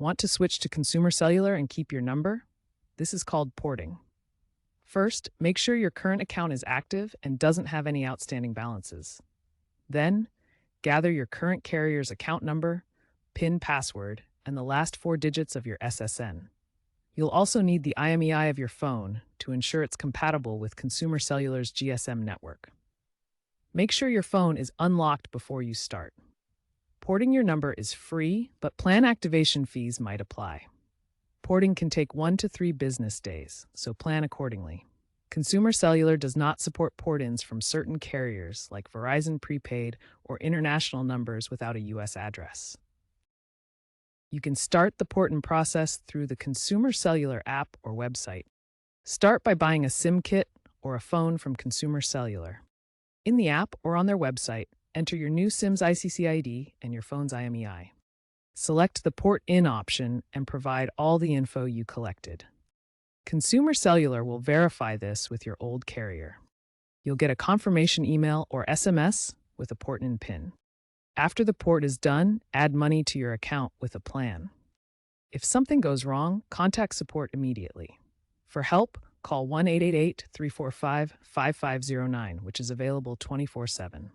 Want to switch to Consumer Cellular and keep your number? This is called porting. First, make sure your current account is active and doesn't have any outstanding balances. Then, gather your current carrier's account number, PIN password, and the last four digits of your SSN. You'll also need the IMEI of your phone to ensure it's compatible with Consumer Cellular's GSM network. Make sure your phone is unlocked before you start. Porting your number is free, but plan activation fees might apply. Porting can take 1 to 3 business days, so plan accordingly. Consumer Cellular does not support port-ins from certain carriers like Verizon Prepaid or international numbers without a U.S. address. You can start the port-in process through the Consumer Cellular app or website. Start by buying a SIM kit or a phone from Consumer Cellular. In the app or on their website, enter your new SIM's ICC ID and your phone's IMEI. Select the port-in option and provide all the info you collected. Consumer Cellular will verify this with your old carrier. You'll get a confirmation email or SMS with a port-in PIN. After the port is done, add money to your account with a plan. If something goes wrong, contact support immediately. For help, call 1-888-345-5509, which is available 24/7.